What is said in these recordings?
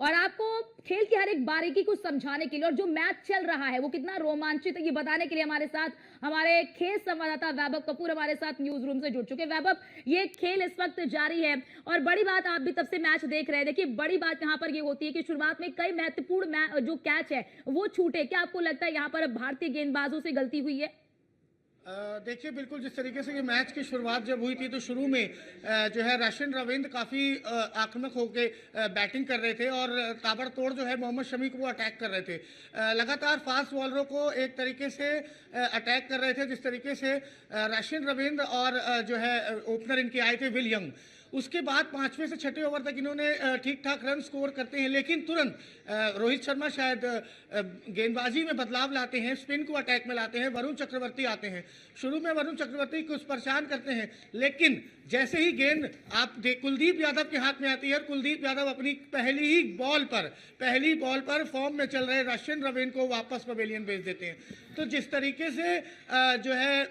और आपको खेल की हर एक बारीकी को समझाने के लिए और जो मैच चल रहा है वो कितना रोमांचित है ये बताने के लिए हमारे साथ हमारे खेल संवाददाता वैभव कपूर हमारे साथ न्यूज रूम से जुड़ चुके हैं। वैभव, ये खेल इस वक्त जारी है और बड़ी बात, आप भी तब से मैच देख रहे हैं, देखिए बड़ी बात यहाँ पर ये होती है कि शुरुआत में कई महत्वपूर्ण जो कैच है वो छूटे। क्या आपको लगता है यहाँ पर भारतीय गेंदबाजों से गलती हुई है? देखिए, बिल्कुल जिस तरीके से ये मैच की शुरुआत जब हुई थी तो शुरू में जो है राशिन रविंद्र काफ़ी आक्रामक होकर बैटिंग कर रहे थे और ताबड़तोड़ जो है मोहम्मद शमी को वो अटैक कर रहे थे। लगातार फास्ट बॉलरों को एक तरीके से अटैक कर रहे थे, जिस तरीके से राशिन रविंद्र और जो है ओपनर इनके आए थे विल यंग। उसके बाद पांचवें से छठे ओवर तक इन्होंने ठीक ठाक रन स्कोर करते हैं, लेकिन तुरंत रोहित शर्मा शायद गेंदबाजी में बदलाव लाते हैं, स्पिन को अटैक में लाते हैं, वरुण चक्रवर्ती आते हैं। शुरू में वरुण चक्रवर्ती कुछ परेशान करते हैं, लेकिन जैसे ही गेंद कुलदीप यादव के हाथ में आती है और कुलदीप यादव अपनी पहली बॉल पर फॉर्म में चल रहे राशिन रविंद्र को वापस पवेलियन भेज देते हैं। तो जिस तरीके से जो है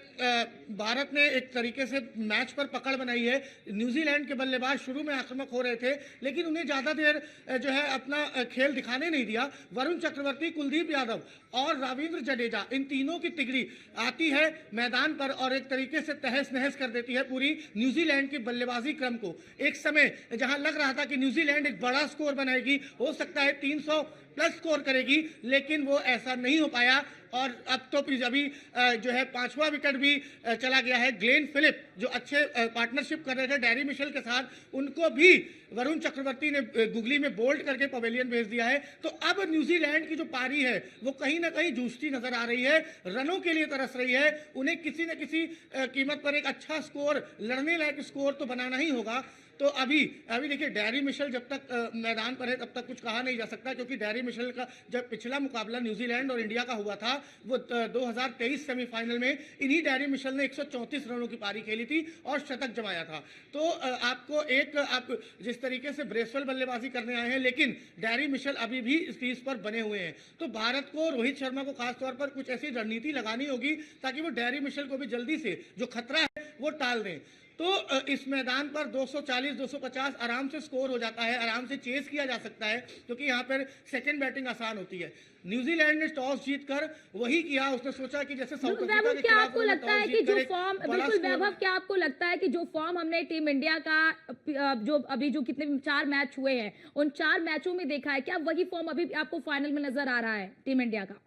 भारत ने एक तरीके से मैच पर पकड़ बनाई है। न्यूजीलैंड के बल्लेबाज शुरू में आक्रामक हो रहे थे, लेकिन उन्हें ज़्यादा देर जो है अपना खेल दिखाने नहीं दिया। वरुण चक्रवर्ती, कुलदीप यादव और रविंद्र जडेजा, इन तीनों की तिगड़ी आती है मैदान पर और एक तरीके से तहस नहस कर देती है पूरी न्यूजीलैंड की बल्लेबाजी क्रम को। एक समय जहां लग रहा था कि न्यूजीलैंड एक बड़ा स्कोर बनाएगी, हो सकता है 300 प्लस स्कोर करेगी, लेकिन वो ऐसा नहीं हो पाया। और अब तो अभी जो है पांचवा विकेट भी चला गया है। ग्लेन फिलिप जो अच्छे पार्टनरशिप कर रहे थे डैरी मिशेल के साथ, उनको भी वरुण चक्रवर्ती ने गुगली में बोल्ड करके पवेलियन भेज दिया है। तो अब न्यूजीलैंड की जो पारी है वो कहीं ना कहीं जूझती नजर आ रही है, रनों के लिए तरस रही है। उन्हें किसी न किसी कीमत पर एक अच्छा स्कोर, लड़ने लायक स्कोर तो बनाना ही होगा। तो अभी देखिए, डैरी मिशेल जब तक मैदान पर है तब तक कुछ कहा नहीं जा सकता, क्योंकि डैरी मिशेल का जब पिछला मुकाबला न्यूजीलैंड और इंडिया का हुआ था वो 2023 सेमीफाइनल में इन्हीं डैरी मिशेल ने 134 रनों की पारी खेली थी और शतक जमाया था। तो आप जिस तरीके से ब्रेसवेल बल्लेबाजी करने आए हैं, लेकिन डैरी मिशेल अभी भी इस क्रीज पर बने हुए हैं। तो भारत को, रोहित शर्मा को खासतौर पर कुछ ऐसी रणनीति लगानी होगी ताकि वो डैरी मिशेल को भी जल्दी से जो खतरा है वो टाल दें। तो इस मैदान पर 240-250 आराम से स्कोर हो जाता है, आराम से चेस किया जा सकता है, क्योंकि यहाँ पर सेकंड बैटिंग आसान होती है। न्यूजीलैंड ने टॉस जीतकर वही किया, उसने सोचा कि जैसे साउथ अफ्रीका के खिलाफ आपको लगता है कि जो फॉर्म, बिल्कुल वैभव, क्या आपको लगता है कि जो फॉर्म हमने टीम इंडिया का जो अभी जो कितने 4 मैच हुए हैं उन 4 मैचों में देखा है, क्या वही फॉर्म अभी आपको फाइनल में नजर आ रहा है टीम इंडिया का?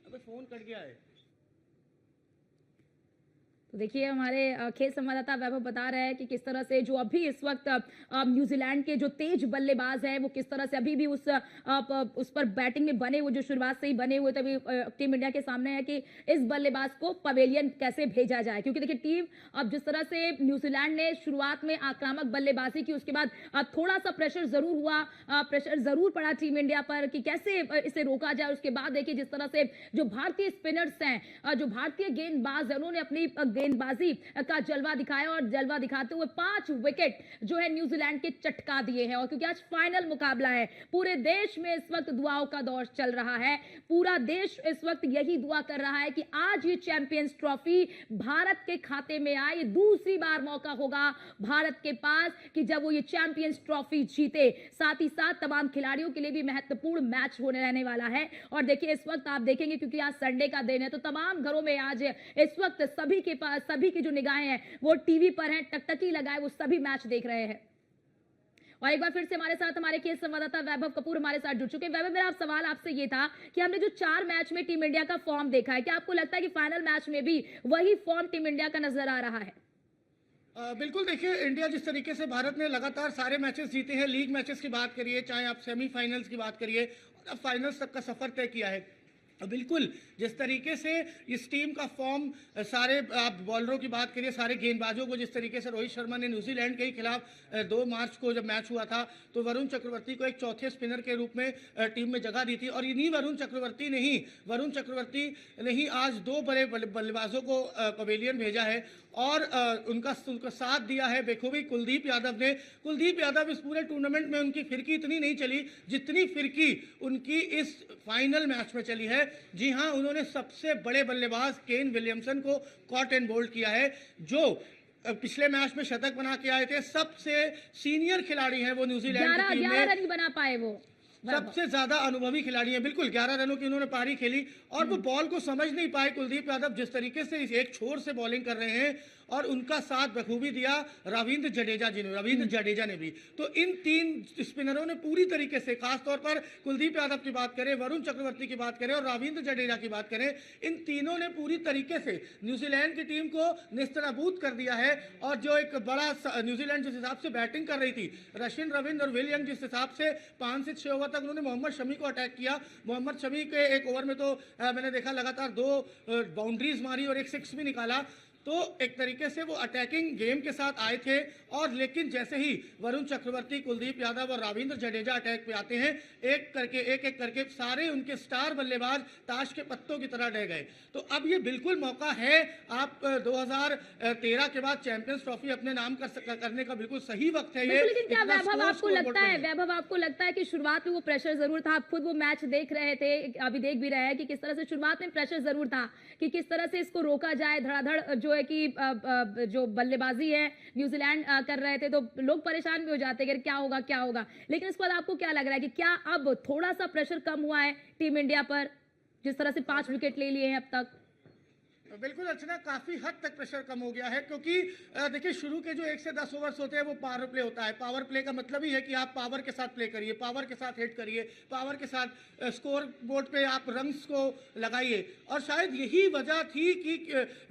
अबे फोन कट गया है। तो देखिए हमारे खेल संवाददाता वैभव बता रहे हैं कि किस तरह से जो अभी इस वक्त न्यूजीलैंड के जो तेज बल्लेबाज हैं वो किस तरह से अभी भी उस पर बैटिंग में बने हुए, जो शुरुआत से ही बने हुए, तभी टीम इंडिया के सामने है कि इस बल्लेबाज को पवेलियन कैसे भेजा जाए। क्योंकि देखिए टीम अब जिस तरह से न्यूजीलैंड ने शुरुआत में आक्रामक बल्लेबाजी की, उसके बाद थोड़ा सा प्रेशर जरूर हुआ, प्रेशर जरूर पड़ा टीम इंडिया पर कि कैसे इसे रोका जाए। उसके बाद देखिए जिस तरह से जो भारतीय स्पिनर्स हैं, जो भारतीय गेंदबाज हैं, उन्होंने अपनी गेंदबाजी का जलवा दिखाया और जलवा दिखाते हुए 5 विकेट जो है न्यूजीलैंड के चटका दिए हैं। और क्योंकि आज फाइनल मुकाबला है, पूरे देश में इस वक्त दुआओं का दौर चल रहा है, पूरा देश इस वक्त यही दुआ कर रहा है कि आज ये चैंपियंस ट्रॉफी भारत के खाते में आए। ये दूसरी बार मौका होगा भारत के पास कि जब वो ये चैंपियंस ट्रॉफी जीते। साथ ही साथ तमाम खिलाड़ियों के लिए भी महत्वपूर्ण मैच होने रहने वाला है। और देखिए इस वक्त आप देखेंगे, क्योंकि आज संडे का दिन है, तो तमाम घरों में आज इस वक्त सभी के पास, सभी की जो निगाहें हैं वो टीवी पर हैं, टकटकी लगाए वो सभी मैच देख रहे हैं। और एक बार फिर से हमारे साथ हमारे खेल संवाददाता वैभव कपूर हमारे साथ जुड़ चुके हैं। वैभव, मेरा सवाल आपसे ये था कि हमने जो 4 मैच में टीम इंडिया का फॉर्म देखा है, क्या आपको लगता है कि फाइनल मैच में भी वही फॉर्म टीम इंडिया का नजर आ रहा है? बिल्कुल, देखिए इंडिया जिस तरीके से, भारत ने लगातार सारे मैचेस जीते हैं, लीग मैचेस की बात करिए, चाहे आप सेमीफाइनल्स की बात करिए, और अब फाइनल्स तक का सफर तय किया है। बिल्कुल जिस तरीके से इस टीम का फॉर्म, सारे आप बॉलरों की बात करिए, सारे गेंदबाजों को, जिस तरीके से रोहित शर्मा ने न्यूजीलैंड के ही खिलाफ 2 मार्च को जब मैच हुआ था तो वरुण चक्रवर्ती को एक चौथे स्पिनर के रूप में टीम में जगह दी थी। और इन्हीं वरुण चक्रवर्ती ने ही आज 2 बड़े बल्लेबाजों को पवेलियन भेजा है और उनका साथ दिया है बेखूबी कुलदीप यादव ने। कुलदीप यादव इस पूरे टूर्नामेंट में उनकी फिरकी इतनी नहीं चली जितनी फिरकी उनकी इस फाइनल मैच में चली है। जी हां, उन्होंने सबसे बड़े बल्लेबाज केन विलियमसन को कॉट एंड बोल्ड किया है, जो पिछले मैच में शतक बना के आए थे, सबसे सीनियर खिलाड़ी हैं वो न्यूजीलैंड की टीम 11 में, रन ही बना पाए वो। सबसे ज्यादा अनुभवी खिलाड़ी हैं। बिल्कुल 11 रनों की उन्होंने पारी खेली और वो बॉल को समझ नहीं पाए कुलदीप यादव, जिस तरीके से इस एक छोर से बॉलिंग कर रहे हैं, और उनका साथ बखूबी दिया रविंद्र जडेजा ने भी। तो इन तीन स्पिनरों ने पूरी तरीके से, खासतौर पर कुलदीप यादव की बात करें, वरुण चक्रवर्ती की बात करें और रविंद्र जडेजा की बात करें, इन तीनों ने पूरी तरीके से न्यूजीलैंड की टीम को नेस्तनाबूद कर दिया है। और जो एक बड़ा न्यूजीलैंड जिस हिसाब से बैटिंग कर रही थी, रशियन रविंद्र और विलियम जिस हिसाब से 5 से 6 ओवर तक उन्होंने मोहम्मद शमी को अटैक किया। मोहम्मद शमी के एक ओवर में तो मैंने देखा लगातार 2 बाउंड्रीज मारी और एक 6 भी निकाला। तो एक तरीके से वो अटैकिंग गेम के साथ आए थे। और लेकिन जैसे ही वरुण चक्रवर्ती, कुलदीप यादव और रविंद्र जडेजा अटैक पे आते हैं, एक एक करके सारे उनके स्टार बल्लेबाज ताश के पत्तों की तरह रह गए। तो अब ये बिल्कुल मौका है, आप 2013 के बाद चैंपियंस ट्रॉफी अपने नाम करने का बिल्कुल सही वक्त है ये। लेकिन क्या इतना वैभव आपको स्कोर लगता बोर्ड है, पे नहीं। वैभव आपको लगता है कि शुरुआत में वो प्रेशर जरूर था? आप खुद वो मैच देख रहे थे, अभी देख भी रहे हैं कि किस तरह से शुरुआत में प्रेशर जरूर था कि किस तरह से इसको रोका जाए। धड़ाधड़ जो है कि जो बल्लेबाजी है न्यूजीलैंड कर रहे थे, तो लोग परेशान भी हो जाते हैं कि क्या होगा। लेकिन इसके बाद आपको क्या लग रहा है कि क्या अब थोड़ा सा प्रेशर कम हुआ है टीम इंडिया पर, जिस तरह से 5 विकेट ले लिए हैं अब तक? बिल्कुल अर्चना, काफी हद तक प्रेशर कम हो गया है, क्योंकि देखिए शुरू के जो 1 से 10 ओवर्स होते हैं वो पावर प्ले होता है। पावर प्ले का मतलब ही है कि आप पावर के साथ प्ले करिए, पावर के साथ हिट करिए, पावर के साथ स्कोर बोर्ड पे आप रन्स को लगाइए। और शायद यही वजह थी कि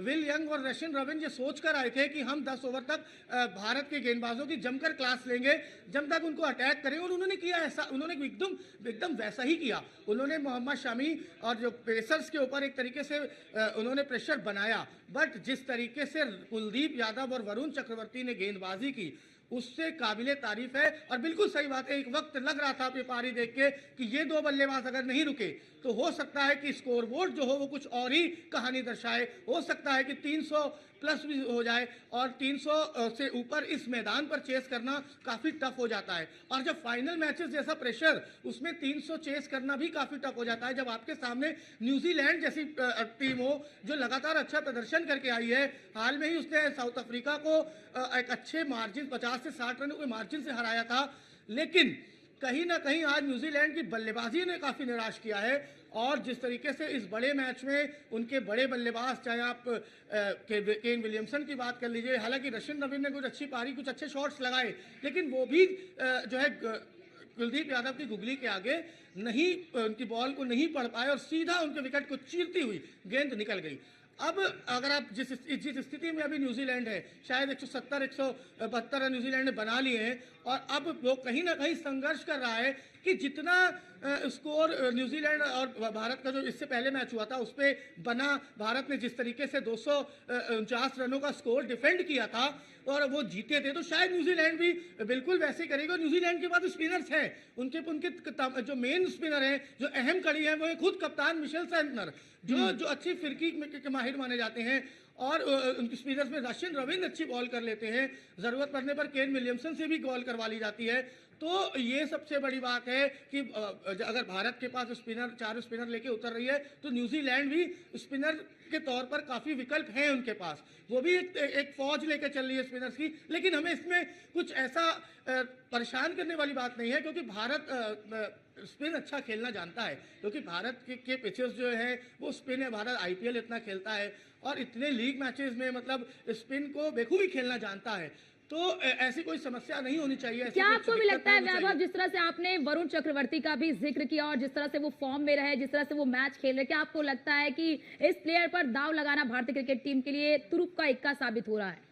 विल यंग और रशियन रविंद्र ये सोच कर आए थे कि हम 10 ओवर तक भारत के गेंदबाजों की जमकर क्लास लेंगे, जब तक उनको अटैक करें। और उन्होंने किया ऐसा, उन्होंने एकदम वैसा ही किया। उन्होंने मोहम्मद शमी और जो पेसर्स के ऊपर एक तरीके से उन्होंने प्रेशर बनाया, बट जिस तरीके से कुलदीप यादव और वरुण चक्रवर्ती ने गेंदबाजी की, उससे काबिले तारीफ है। और बिल्कुल सही बात है, एक वक्त लग रहा था ये पारी देख के कि ये 2 बल्लेबाज अगर नहीं रुके तो हो सकता है कि स्कोरबोर्ड जो हो वो कुछ और ही कहानी दर्शाए। हो सकता है कि 300 प्लस भी हो जाए, और 300 से ऊपर इस मैदान पर चेस करना काफ़ी टफ हो जाता है। और जब फाइनल मैचेस जैसा प्रेशर, उसमें 300 चेस करना भी काफ़ी टफ हो जाता है, जब आपके सामने न्यूजीलैंड जैसी टीम हो जो लगातार अच्छा प्रदर्शन करके आई है। हाल में ही उसने साउथ अफ्रीका को एक अच्छे मार्जिन 50 से 60 रनों के मार्जिन से हराया था। लेकिन कहीं ना कहीं आज न्यूजीलैंड की बल्लेबाजी ने काफ़ी निराश किया है। और जिस तरीके से इस बड़े मैच में उनके बड़े बल्लेबाज, चाहे आप केन विलियमसन की बात कर लीजिए, हालांकि रशियन रविंद्र ने कुछ अच्छी पारी, कुछ अच्छे शॉट्स लगाए, लेकिन वो भी जो है कुलदीप यादव की गुगली के आगे नहीं, उनकी बॉल को नहीं पढ़ पाए और सीधा उनके विकेट को चीरती हुई गेंद निकल गई। अब अगर आप जिस स्थिति में अभी न्यूजीलैंड है, शायद 170-172 रन न्यूजीलैंड ने बना लिए हैं, और अब वो कहीं ना कहीं संघर्ष कर रहा है कि जितना स्कोर न्यूजीलैंड और भारत का जो इससे पहले मैच हुआ था उस पर बना, भारत ने जिस तरीके से 249 रनों का स्कोर डिफेंड किया था और वो जीते थे, तो शायद न्यूजीलैंड भी बिल्कुल वैसे ही करेगा। न्यूजीलैंड के पास स्पिनर्स हैं, उनके जो मेन स्पिनर हैं, जो अहम कड़ी है, वो है खुद कप्तान मिशेल सेंटनर, जो अच्छी फिरकी के माहिर माने जाते हैं। और उनकी स्पिनर्स में रशियन रविंद्र अच्छी बॉल कर लेते हैं, ज़रूरत पड़ने पर केन विलियमसन से भी बॉल करवा ली जाती है। तो ये सबसे बड़ी बात है कि अगर भारत के पास स्पिनर 4 स्पिनर लेके उतर रही है, तो न्यूजीलैंड भी स्पिनर के तौर पर काफ़ी विकल्प हैं उनके पास, वो भी एक फौज लेकर चल रही है स्पिनर्स की। लेकिन हमें इसमें कुछ ऐसा परेशान करने वाली बात नहीं है, क्योंकि भारत स्पिन अच्छा खेलना जानता है, क्योंकि भारत के पिचेस जो है वो स्पिन है। भारत आईपीएल इतना खेलता है और इतने लीग मैचेस में मतलब स्पिन को बेखूबी खेलना जानता है, तो ऐसी कोई समस्या नहीं होनी चाहिए। क्या आपको भी लगता है वैभव, जिस तरह से आपने वरुण चक्रवर्ती का भी जिक्र किया और जिस तरह से वो फॉर्म में रहे, जिस तरह से वो मैच खेल रहे, क्या आपको लगता है कि इस प्लेयर पर दाव लगाना भारतीय क्रिकेट टीम के लिए तुरुप का इक्का साबित हो रहा है?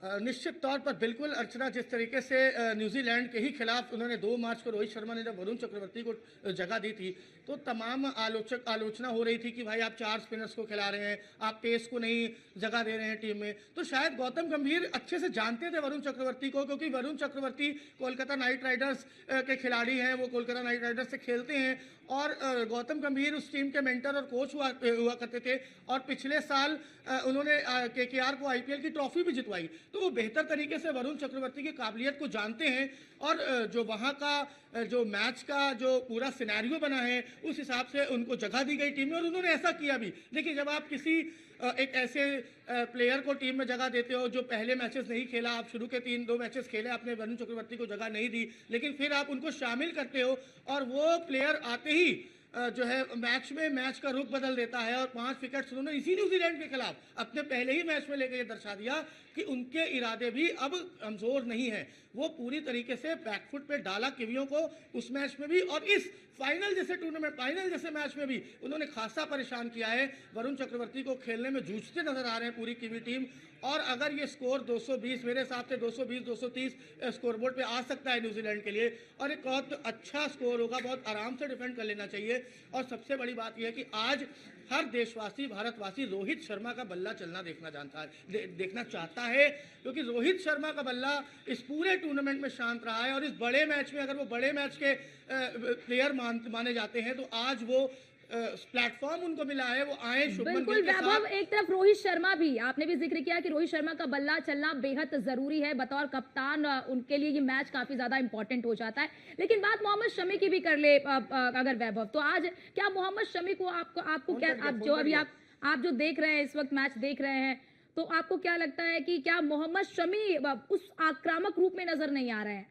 निश्चित तौर पर बिल्कुल अर्चना, जिस तरीके से न्यूजीलैंड के ही खिलाफ उन्होंने 2 मार्च को रोहित शर्मा ने जब वरुण चक्रवर्ती को जगह दी थी, तो तमाम आलोचना हो रही थी कि भाई आप 4 स्पिनर्स को खिला रहे हैं, आप पेस को नहीं जगह दे रहे हैं टीम में। तो शायद गौतम गंभीर अच्छे से जानते थे वरुण चक्रवर्ती को, क्योंकि वरुण चक्रवर्ती कोलकाता नाइट राइडर्स के खिलाड़ी हैं, वो कोलकाता नाइट राइडर्स से खेलते हैं। और गौतम गंभीर उस टीम के मेंटर और कोच हुआ करते थे, और पिछले साल उन्होंने केकेआर को आईपीएल की ट्रॉफी भी जितवाई। तो वो बेहतर तरीके से वरुण चक्रवर्ती की काबिलियत को जानते हैं, और जो वहाँ का जो मैच का जो पूरा सिनेरियो बना है, उस हिसाब से उनको जगह दी गई टीम में, और उन्होंने ऐसा किया भी। देखिए, जब आप किसी एक ऐसे प्लेयर को टीम में जगह देते हो जो पहले मैचेस नहीं खेला, आप शुरू के 2 मैचेस खेले, आपने वरुण चक्रवर्ती को जगह नहीं दी, लेकिन फिर आप उनको शामिल करते हो और वो प्लेयर आते ही जो है मैच का रुख बदल देता है और 5 विकेट्स उन्होंने इसी न्यूजीलैंड के खिलाफ अपने पहले ही मैच में लेकर ये दर्शा दिया कि उनके इरादे भी अब कमजोर नहीं है। वो पूरी तरीके से बैकफुट पे डाला किवियों को उस मैच में भी और इस फाइनल जैसे मैच में भी उन्होंने खासा परेशान किया है। वरुण चक्रवर्ती को खेलने में जूझते नजर आ रहे हैं पूरी किवी टीम और अगर ये स्कोर 220 मेरे हिसाब से 220-230 स्कोरबोर्ड पे आ सकता है न्यूजीलैंड के लिए और एक बहुत अच्छा स्कोर होगा, बहुत आराम से डिफेंड कर लेना चाहिए। और सबसे बड़ी बात यह है कि आज हर देशवासी भारतवासी रोहित शर्मा का बल्ला चलना देखना चाहता है क्योंकि रोहित शर्मा का बल्ला इस पूरे टूर्नामेंट में शांत रहा है और इस बड़े मैच में अगर वो बड़े मैच के प्लेयर माने जाते हैं तो आज वो प्लेटफॉर्म उनको मिला है, वो आए शुभमन बिल्कुल गिल के वैभव, साथ। एक तरफ रोहित शर्मा भी, आपने भी जिक्र किया कि रोहित शर्मा का बल्ला चलना बेहद जरूरी है, बतौर कप्तान उनके लिए ये मैच काफी ज्यादा इंपॉर्टेंट हो जाता है। लेकिन बात मोहम्मद शमी की भी कर ले अगर वैभव, तो आज क्या मोहम्मद शमी को आपको क्या, आप जो अभी आप जो देख रहे हैं इस वक्त मैच देख रहे हैं, तो आपको क्या लगता है कि क्या मोहम्मद शमी उस आक्रामक रूप में नजर नहीं आ रहे हैं?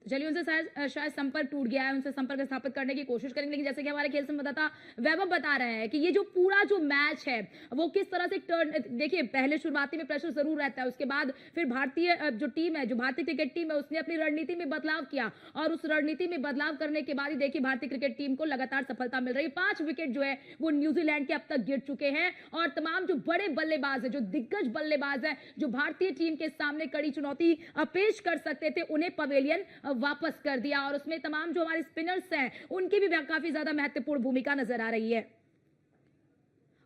चलिए उनसे शायद संपर्क टूट गया है, उनसे संपर्क स्थापित करने की कोशिश करेंगे। लेकिन जैसे कि हमारे खेल संवाददाता वैभव बता रहे हैं कि ये जो पूरा जो मैच है वो किस तरह से टर्न, देखिए पहले शुरुआती में प्रेशर जरूर रहता है, उसके बाद फिर भारतीय जो टीम है, जो भारतीय क्रिकेट टीम है, उसने अपनी रणनीति में बदलाव किया और उस रणनीति में बदलाव करने के बाद ही देखिए भारतीय क्रिकेट टीम को लगातार सफलता मिल रही है। 5 विकेट जो है वो न्यूजीलैंड के अब तक गिर चुके हैं और तमाम जो बड़े बल्लेबाज है, जो दिग्गज बल्लेबाज है, जो भारतीय टीम के सामने कड़ी चुनौती पेश कर सकते थे, उन्हें पवेलियन वापस कर दिया और उसमें तमाम जो हमारे स्पिनर्स हैं उनकी भी काफी ज्यादा महत्वपूर्ण भूमिका नजर आ रही है।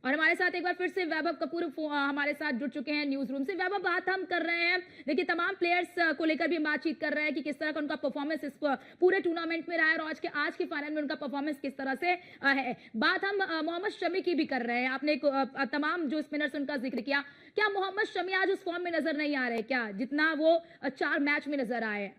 और हमारे साथ एक बार फिर से वैभव कपूर हमारे साथ जुड़ चुके हैं न्यूज रूम से। वैभव, बात हम कर रहे हैं, देखिए तमाम प्लेयर्स को लेकर भी बातचीत कर रहे हैं कि किस तरह का उनका परफॉर्मेंस इस पूरे टूर्नामेंट में रहा है और आज के फाइनल में उनका परफॉर्मेंस किस तरह से है। बात हम मोहम्मद शमी की भी कर रहे हैं, आपने तमाम जो स्पिनर्स उनका जिक्र किया, क्या मोहम्मद शमी आज उस फॉर्म में नजर नहीं आ रहे क्या जितना वो 4 मैच में नजर आए?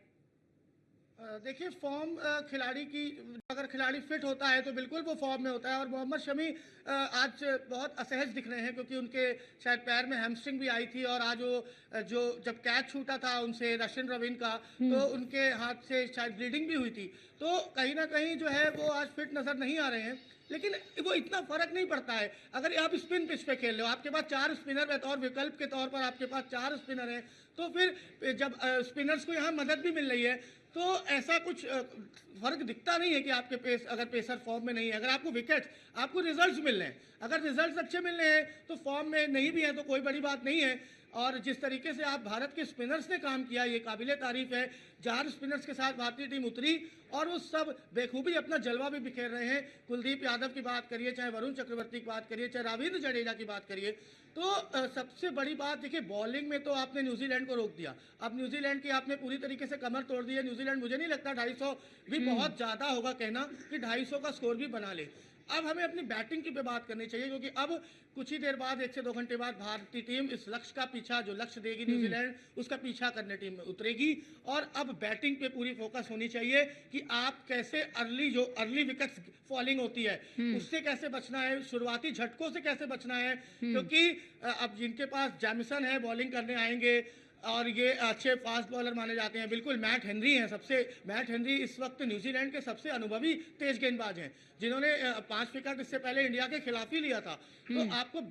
देखिए फॉर्म खिलाड़ी की, अगर खिलाड़ी फिट होता है तो बिल्कुल वो फॉर्म में होता है और मोहम्मद शमी आज बहुत असहज दिख रहे हैं क्योंकि उनके शायद पैर में हैमस्ट्रिंग भी आई थी और आज वो जो जब कैच छूटा था उनसे रशियन रविंद्र का तो उनके हाथ से शायद ब्लीडिंग भी हुई थी, तो कहीं ना कहीं जो है वो आज फिट नजर नहीं आ रहे हैं। लेकिन वो इतना फर्क नहीं पड़ता है अगर आप स्पिन पिच पे खेल रहे हो, आपके पास 4 स्पिनर बतौर विकल्प के तौर पर आपके पास 4 स्पिनर हैं, तो फिर जब स्पिनर्स को यहाँ मदद भी मिल रही है तो ऐसा कुछ फर्क दिखता नहीं है कि आपके अगर पेसर फॉर्म में नहीं है, अगर आपको विकेट्स, आपको रिजल्ट्स मिल रहे हैं, अगर रिजल्ट्स अच्छे मिल रहे हैं तो फॉर्म में नहीं भी है तो कोई बड़ी बात नहीं है। और जिस तरीके से आप भारत के स्पिनर्स ने काम किया ये काबिले तारीफ है। 4 स्पिनर्स के साथ भारतीय टीम उतरी और वो सब बेखूबी अपना जलवा भी बिखेर रहे हैं। कुलदीप यादव की बात करिए, चाहे वरुण चक्रवर्ती की बात करिए, चाहे रविंद्र जडेजा की बात करिए, तो सबसे बड़ी बात देखिए बॉलिंग में तो आपने न्यूजीलैंड को रोक दिया। अब न्यूजीलैंड की आपने पूरी तरीके से कमर तोड़ दी है। न्यूजीलैंड, मुझे नहीं लगता 250 भी बहुत ज़्यादा होगा कहना कि 250 का स्कोर भी बना ले। अब हमें अपनी बैटिंग की पे बात करनी चाहिए क्योंकि अब कुछ ही देर बाद 1 से 2 घंटे बाद भारतीय टीम इस लक्ष्य का पीछा, जो लक्ष्य देगी न्यूजीलैंड, उसका पीछा करने टीम में उतरेगी और अब बैटिंग पे पूरी फोकस होनी चाहिए कि आप कैसे अर्ली विकेट्स फॉलिंग होती है उससे कैसे बचना है, शुरुआती झटकों से कैसे बचना है, क्योंकि अब जिनके पास जैमिसन है बॉलिंग करने आएंगे और ये अच्छे फास्ट बॉलर माने जाते हैं। बिल्कुल मैट हेनरी हैं, मैट हेनरी इस वक्त न्यूजीलैंड के सबसे अनुभवी तेज गेंदबाज हैं जिन्होंने 5 विकेट इससे पहले इंडिया के खिलाफ ही लिया था। तो आपको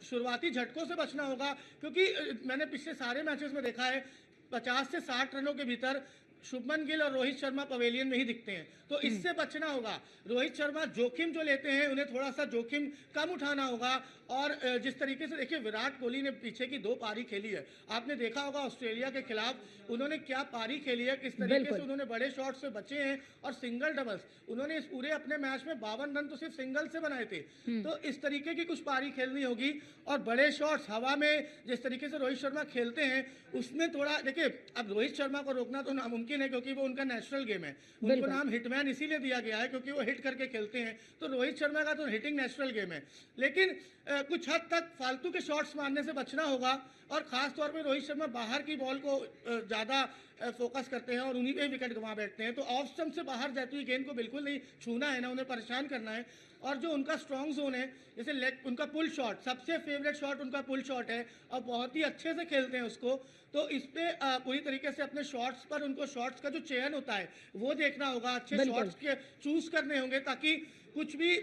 शुरुआती झटकों से बचना होगा क्योंकि मैंने पिछले सारे मैचेस में देखा है 50 से 60 रनों के भीतर शुभमन गिल और रोहित शर्मा पवेलियन में ही दिखते हैं, तो इससे बचना होगा। रोहित शर्मा जोखिम जो लेते हैं उन्हें थोड़ा सा जोखिम कम उठाना होगा और जिस तरीके से देखिए विराट कोहली ने पीछे की 2 पारी खेली है, आपने देखा होगा ऑस्ट्रेलिया के खिलाफ उन्होंने क्या पारी खेली है, किस तरीके से उन्होंने बड़े शॉट से बचे हैं और सिंगल डबल्स उन्होंने इस पूरे अपने मैच में 52 रन तो सिर्फ सिंगल से बनाए थे। तो इस तरीके की कुछ पारी खेलनी होगी और बड़े शॉट्स हवा में जिस तरीके से रोहित शर्मा खेलते हैं उसमें थोड़ा देखिए, अब रोहित शर्मा को रोकना तो नामुमकिन है क्योंकि वो उनका नेशनल गेम है, उनको नाम हिटमैन इसीलिए दिया गया है क्योंकि वो हिट करके खेलते हैं। तो रोहित शर्मा का तो हिटिंग नेशनल गेम है, लेकिन कुछ हद तक फालतू के शॉट्स मारने से बचना होगा और खास तौर पे रोहित शर्मा बाहर की बॉल को ज़्यादा फोकस करते हैं और उन्हीं पे विकेट गंवा बैठते हैं। तो ऑफ स्टंप से बाहर जाती हुई गेंद को बिल्कुल नहीं छूना है, ना उन्हें परेशान करना है। और जो उनका स्ट्रॉन्ग जोन है, जैसे लेग, उनका पुल शॉट, सबसे फेवरेट शॉट उनका पुल शॉट है और बहुत ही अच्छे से खेलते हैं उसको। तो इस पे पूरी तरीके से अपने शॉट्स पर उनको शॉट्स का जो चयन होता है वो देखना होगा, अच्छे बिल्कुल। शॉट्स के चूज करने होंगे ताकि कुछ भी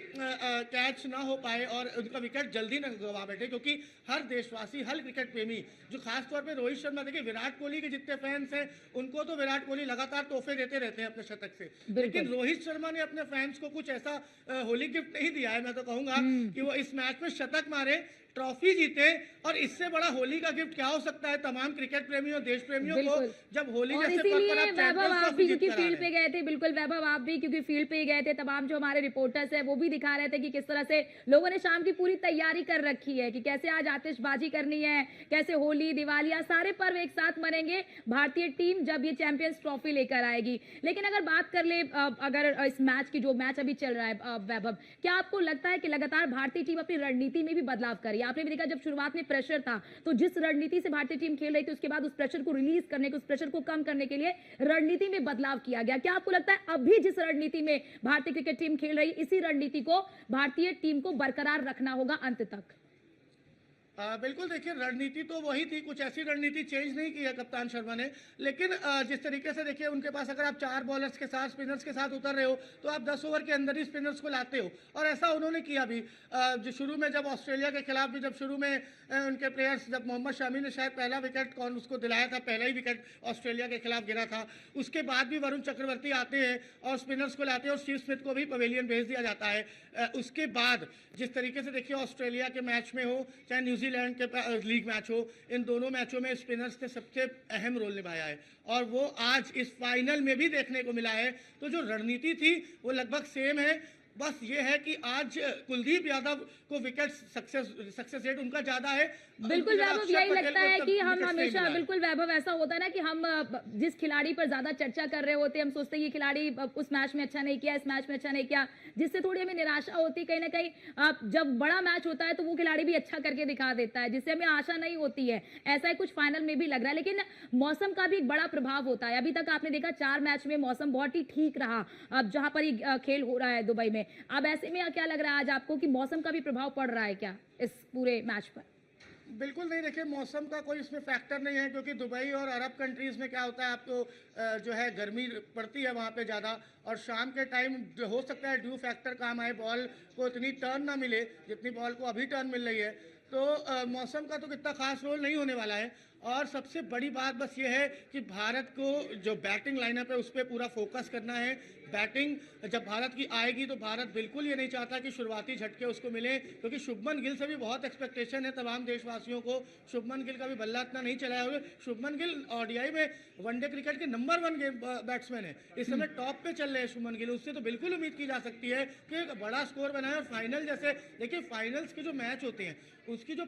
कैच ना हो पाए और उनका विकेट जल्दी ना गवा बैठे। क्योंकि हर देशवासी, हर क्रिकेट प्रेमी, जो खास तौर पे रोहित शर्मा, देखिए विराट कोहली के जितने फैंस हैं उनको तो विराट कोहली लगातार तोहफे देते रहते हैं अपने शतक से, लेकिन रोहित शर्मा ने अपने फैंस को कुछ ऐसा होली गिफ्ट नहीं दिया है। मैं तो कहूंगा कि वो इस मैच में शतक मारे, ट्रॉफी जीते, और इससे बड़ा होली का गिफ्ट क्या हो सकता है तमाम क्रिकेट प्रेमियों, देश प्रेमियों को, जब होली और जैसे पर्व पर इसीलिए आप वैभव चैंपियंस आप ट्रॉफी भी जीत क्योंकि कर आ फील्ड रहे पे हैं। गए थे, बिल्कुल वैभव आप भी क्योंकि फील्ड पे ही गए थे, तमाम जो हमारे रिपोर्टर्स है वो भी दिखा रहे थे कि किस तरह से लोगों ने शाम की पूरी तैयारी कर रखी है कि कैसे आज आतिशबाजी करनी है, कैसे होली, दिवालिया, सारे पर्व एक साथ मनेंगे भारतीय टीम जब ये चैंपियंस ट्रॉफी लेकर आएगी। लेकिन अगर बात कर ले अगर इस मैच की, जो मैच अभी चल रहा है वैभव, क्या आपको लगता है कि लगातार भारतीय टीम अपनी रणनीति में भी बदलाव कर रही है? आपने भी देखा जब शुरुआत में प्रेशर था तो जिस रणनीति से भारतीय टीम खेल रही थी उसके बाद उस प्रेशर को रिलीज करने के, उस प्रेशर को कम करने के लिए रणनीति में बदलाव किया गया। क्या आपको लगता है अभी जिस रणनीति में भारतीय क्रिकेट टीम खेल रही है इसी रणनीति को भारतीय टीम को बरकरार रखना होगा अंत तक? बिल्कुल, देखिए रणनीति तो वही थी, कुछ ऐसी रणनीति चेंज नहीं की है कप्तान शर्मा ने। लेकिन जिस तरीके से देखिए उनके पास अगर आप 4 बॉलर्स के साथ, स्पिनर्स के साथ उतर रहे हो तो आप 10 ओवर के अंदर ही स्पिनर्स को लाते हो, और ऐसा उन्होंने किया भी। जो शुरू में जब ऑस्ट्रेलिया के खिलाफ भी, जब शुरू में उनके प्लेयर्स, जब मोहम्मद शमी ने शायद पहला विकेट कौन उसको दिलाया था, पहला ही विकेट ऑस्ट्रेलिया के खिलाफ गिरा था, उसके बाद भी वरुण चक्रवर्ती आते हैं और स्पिनर्स को लाते हैं और स्टीव स्मिथ को भी पवेलियन भेज दिया जाता है। उसके बाद जिस तरीके से देखिए ऑस्ट्रेलिया के मैच में हो चाहे न्यूजीलैंड के लीग मैच हो, इन दोनों मैचों में स्पिनर्स ने सबसे अहम रोल निभाया है और वो आज इस फाइनल में भी देखने को मिला है। तो जो रणनीति थी वो लगभग सेम है, बस ये है कि आज कुलदीप यादव को विकेट सक्सेस रेट उनका ज्यादा है। बिल्कुल वैभव, यही लगता है कि हम विकेट्स नहीं हमेशा, मिला है। बिल्कुल वैभव, ऐसा होता है ना कि हम जिस खिलाड़ी पर ज्यादा चर्चा कर रहे होते हैं, हम सोचते हैं ये खिलाड़ी उस मैच में अच्छा नहीं किया, इस मैच में अच्छा नहीं किया, जिससे थोड़ी हमें निराशा होती है कहीं ना कहीं। जब बड़ा मैच होता है तो वो खिलाड़ी भी अच्छा करके दिखा देता है, जिससे हमें आशा नहीं होती है। ऐसा ही कुछ फाइनल में भी लग रहा है, लेकिन मौसम का भी एक बड़ा प्रभाव होता है। अभी तक आपने देखा 4 मैच में मौसम बहुत ही ठीक रहा, अब जहां पर ये खेल हो रहा है दुबई में। अब ऐसे में क्या लग रहा है आज आपको कि मौसम का भी प्रभाव पड़ रहा है क्या इस पूरे मैच पर? बिल्कुल नहीं, देखिए मौसम का कोई इसमें फैक्टर नहीं है, क्योंकि दुबई और अरब कंट्रीज़ में क्या होता है, आपको जो है गर्मी पड़ती है वहाँ पे ज़्यादा, और शाम के टाइम जो हो सकता है ड्यू फैक्टर काम आए, बॉल को इतनी टर्न ना मिले जितनी बॉल को अभी टर्न मिल रही है। तो मौसम का तो कितना खास रोल नहीं होने वाला है। और सबसे बड़ी बात बस ये है कि भारत को जो बैटिंग लाइनअप है उस पर पूरा फोकस करना है। बैटिंग जब भारत की आएगी तो भारत बिल्कुल ये नहीं चाहता कि शुरुआती झटके उसको मिले, क्योंकि शुभमन गिल से भी बहुत एक्सपेक्टेशन है तमाम देशवासियों को। शुभमन गिल का भी बल्ला इतना नहीं चलाया हुआ। शुभमन गिल ओडीआई में वनडे क्रिकेट के नंबर 1 बैट्समैन है, इस समय टॉप पे चल रहे हैं शुभमन गिल। उससे तो बिल्कुल उम्मीद की जा सकती है कि एक बड़ा स्कोर बनाए। और फाइनल जैसे देखिए, फाइनल्स के जो मैच होते हैं उसकी जो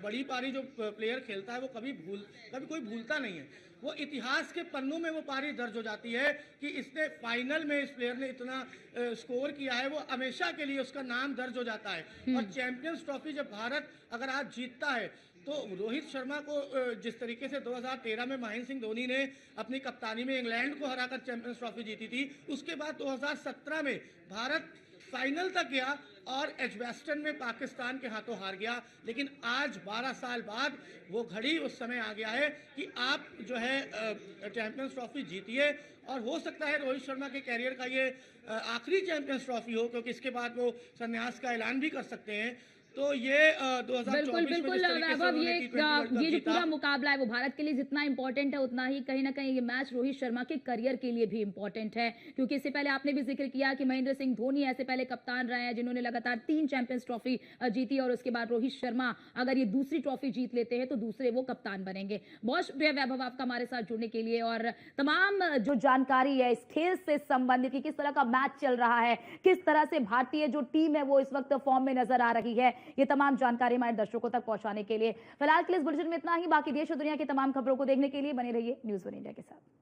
बड़ी पारी जो प्लेयर खेलता है वो कभी कोई भूलता नहीं है। वो इतिहास के पन्नों में वो पारी दर्ज हो जाती है कि इसने फाइनल में, इस प्लेयर ने इतना स्कोर किया है, वो हमेशा के लिए उसका नाम दर्ज हो जाता है। और चैंपियंस ट्रॉफी जब भारत अगर आज जीतता है तो रोहित शर्मा को जिस तरीके से 2013 में महेंद्र सिंह धोनी ने अपनी कप्तानी में इंग्लैंड को हराकर चैंपियंस ट्रॉफी जीती थी, उसके बाद 2017 में भारत फाइनल तक गया और एजबेस्टन में पाकिस्तान के हाथों हार गया। लेकिन आज 12 साल बाद वो घड़ी उस समय आ गया है कि आप जो है चैंपियंस ट्रॉफी जीतिए, और हो सकता है रोहित शर्मा के कैरियर का ये आखिरी चैंपियंस ट्रॉफी हो, क्योंकि इसके बाद वो संन्यास का ऐलान भी कर सकते हैं। तो ये 2024 बिल्कुल वैभव, ये जो पूरा मुकाबला है वो भारत के लिए जितना इंपॉर्टेंट है उतना ही कहीं ना कहीं ये मैच रोहित शर्मा के करियर के लिए भी इंपॉर्टेंट है। क्योंकि इससे पहले आपने भी जिक्र किया कि महेंद्र सिंह धोनी ऐसे पहले कप्तान रहे हैं जिन्होंने लगातार 3 चैंपियंस ट्रॉफी जीती, और उसके बाद रोहित शर्मा अगर ये दूसरी ट्रॉफी जीत लेते हैं तो दूसरे वो कप्तान बनेंगे। बहुत शुक्रिया वैभव आपका हमारे साथ जुड़ने के लिए, और तमाम जो जानकारी है इस खेल से संबंधित कि किस तरह का मैच चल रहा है, किस तरह से भारतीय जो टीम है वो इस वक्त फॉर्म में नजर आ रही है, ये तमाम जानकारी हमारे दर्शकों तक पहुंचाने के लिए फिलहाल के लिए इस बुलेटिन में इतना ही। बाकी देश और दुनिया की तमाम खबरों को देखने के लिए बने रहिए न्यूज़ 1 इंडिया के साथ।